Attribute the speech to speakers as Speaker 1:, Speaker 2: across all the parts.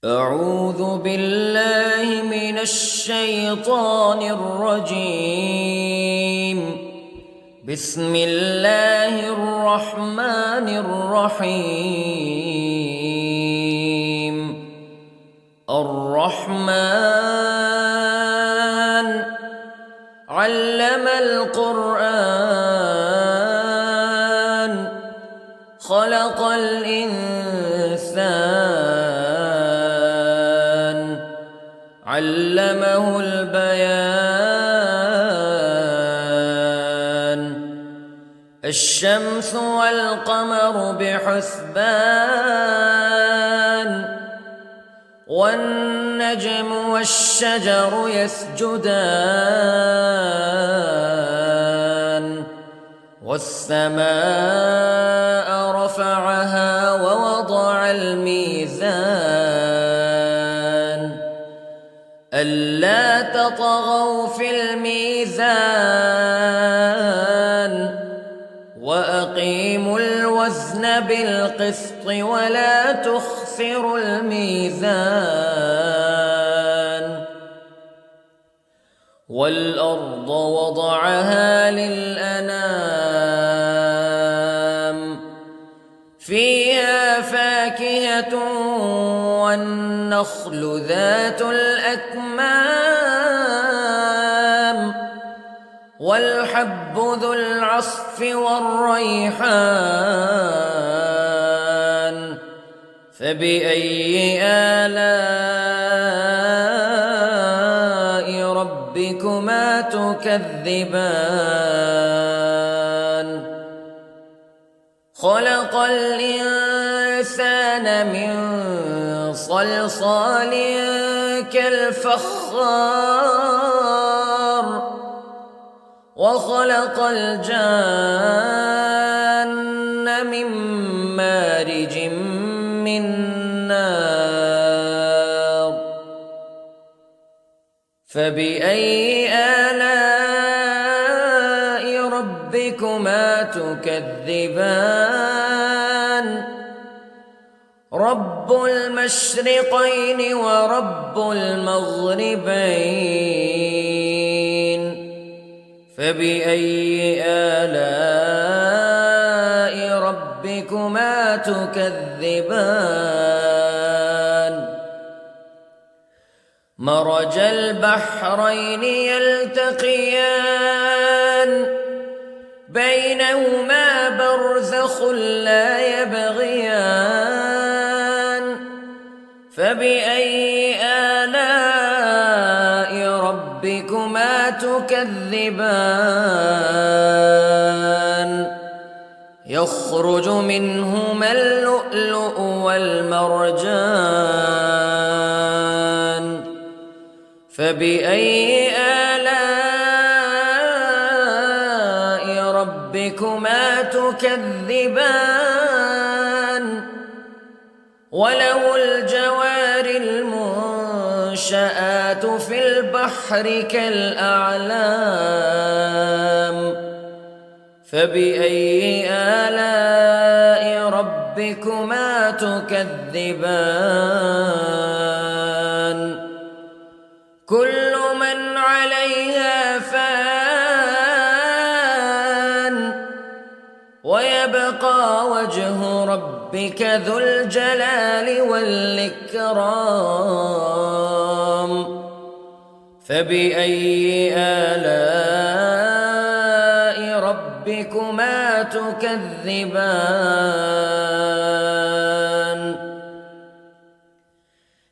Speaker 1: أعوذ بالله من الشيطان الرجيم. بسم الله الرحمن الرحيم. الرحمن علم القرآن خلق الإنسان علمه البيان. الشمس والقمر بحسبان والنجم والشجر يسجدان والسماء رفعها ووضع الميزان ألا تطغوا في الميزان وأقيموا الوزن بالقسط ولا تخسروا الميزان. والأرض وضعها للأنام فيها فاكهة والنخل ذات الأكمام والحب ذو العصف والريحان فبأي آلاء ربكما تكذبان. خلق الإنسان من صلصال كالفخار وخلق الجان من مارج من نار فبأي آلاء ربكما تكذبان. رب المشرقين ورب المغربين فبأي آلاء ربكما تكذبان. مرج البحرين يلتقيان بينهما برزخ لا يبغيان فبأي آلاء ربكما تكذبان. يخرج منهما اللؤلؤ والمرجان فبأي آلاء ربكما تكذبان. وله الجوار المنشآت في البحر كالأعلام فبأي آلاء ربكما تكذبان. كل من عليها فان ويبقى وجه ربك ذو الجلال والإكرام فبأي آلاء ربكما تكذبان.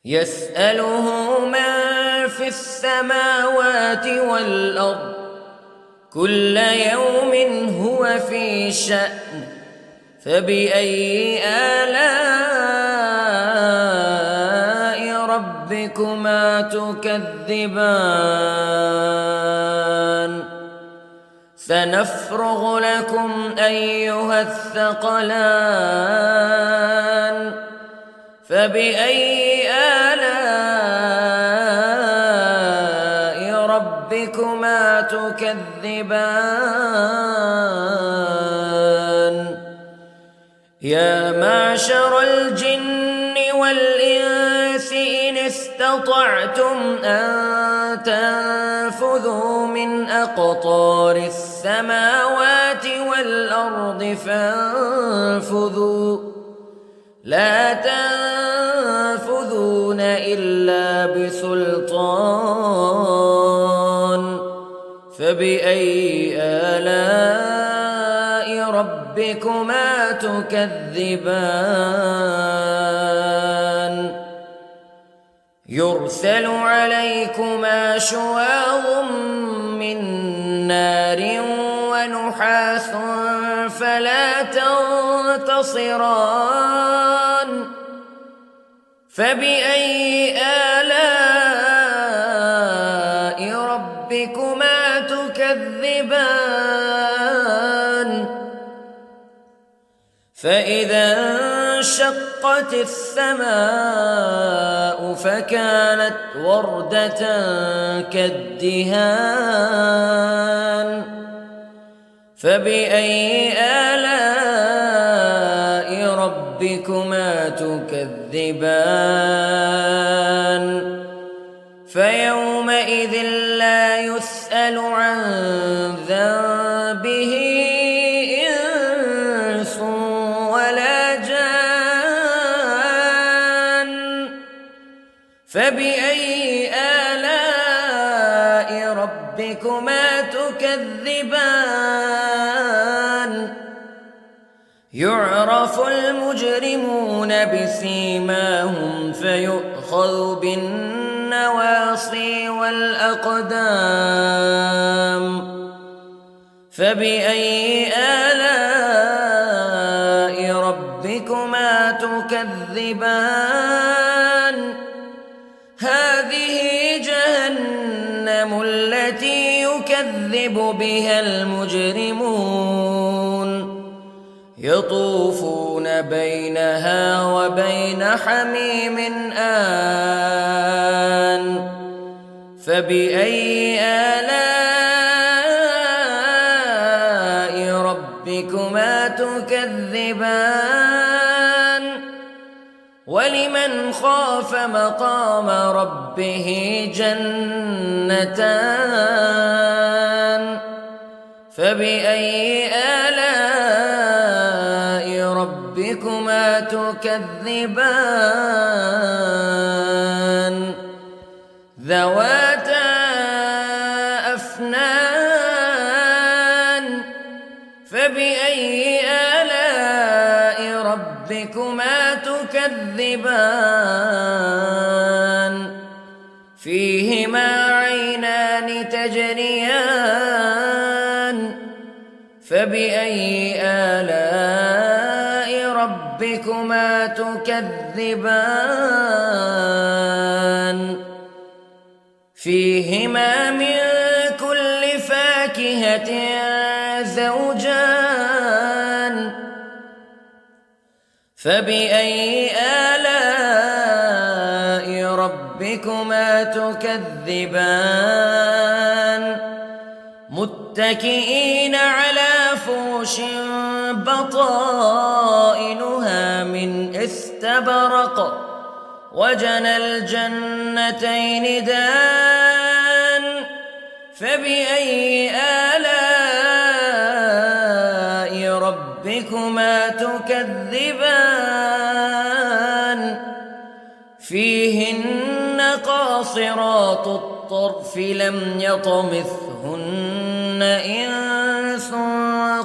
Speaker 1: يسأله من في السماوات والأرض كل يوم هو في شأن فبأي آلاء ربكما تكذبان. سنفرغ لكم أيها الثقلان فبأي آلاء ربكما تكذبان. يا معشر الجن والإنس استطعتم أن تنفذوا من أقطار السماوات والأرض فانفذوا لا تنفذون إلا بسلطان فبأي آلاء ربكما تكذبان يرسل عليكما شواظ من نار ونحاس فلا تنتصران فبأي آلاء ربكما تكذبان فإذا انشقت السماء فكانت وردة كالدهان فبأي آلاء ربكما تكذبان فيومئذ لا يسأل عن ذنبه إنس ولا جان فبأي آلاء ربكما تكذبان يعرف المجرمون بسيماهم فيؤخذ بالنواصي والأقدام فبأي آلاء ربكما تكذبان هذه جهنم التي يكذب بها المجرمون يطوفون بينها وبين حميم آن فبأي آلاء ربكما تكذبان ولمن خاف مقام ربه جنتان فبأي آلاء ربكما تكذبان ذواتا أفنان فبأي آلاء ربكما تكذبان فيهما عينان تجريان فبأي آلاء ربكما تكذبان فيهما من كل فاكهة زوجان فبأي آلاء ربكما تكذبان متكئين على فرش بطائنها من استبرق وجنى الجنتين دان فبأي آلاء ربكما تكذبان فيهن قاصرات الطرف لم يطمثهن إنس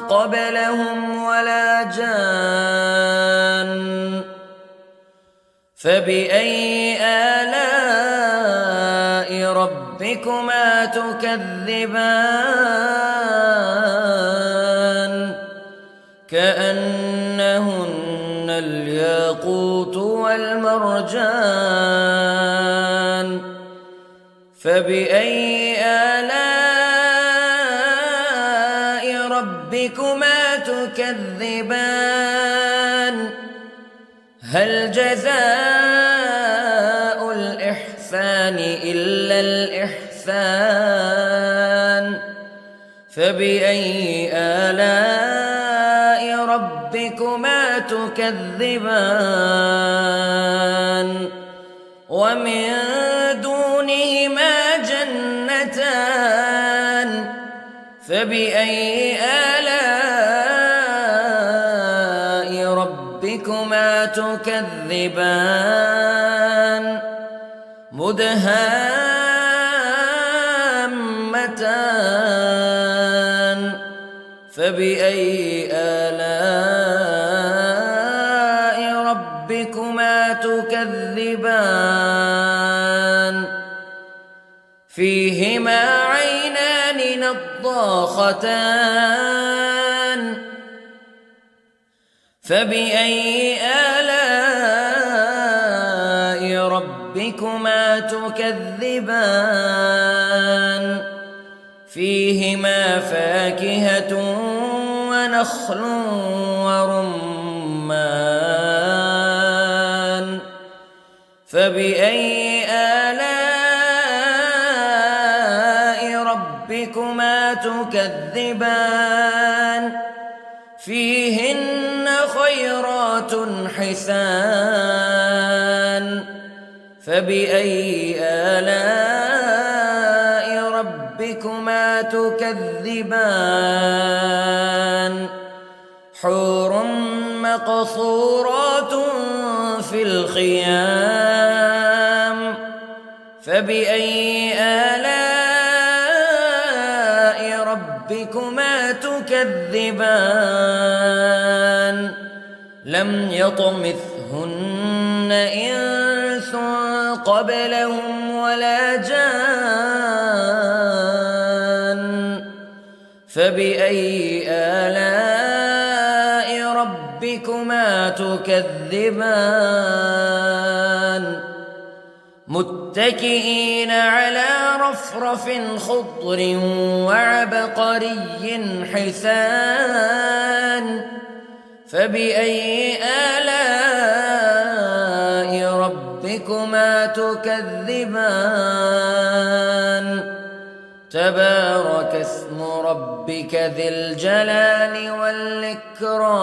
Speaker 1: قبلهم ولا جان فبأي آلاء ربكما تكذبان كأنهن الياقوت والمرجان فبأي آلاء ربكما تكذبان هل جزاء الإحسان إلا الإحسان فبأي آلاء ربكما تكذبان ومن دونهما جنتان فبأي آلاء ربكما تكذبان مدهامتان فبأي آلاء ربكما تكذبان فيهما عينان نضاختان فبأي آلاء ربكما تكذبان فيهما فاكهة ونخل ورمان فبأي آلاء ربكما تكذبان فيهن خيرات حسان فبأي آلاء ربكما تكذبان حور مقصورات في الخيام فبأي آلاء ربكما تكذبان لم يطمثهن إنس قبلهم ولا جان فبأي آلاء ربكما تكذبان متكئين على رفرف خضر وعبقري حسان فبأي آلاء ربكما تكذبان تبارك اسم ربك ذي الجلال والإكرام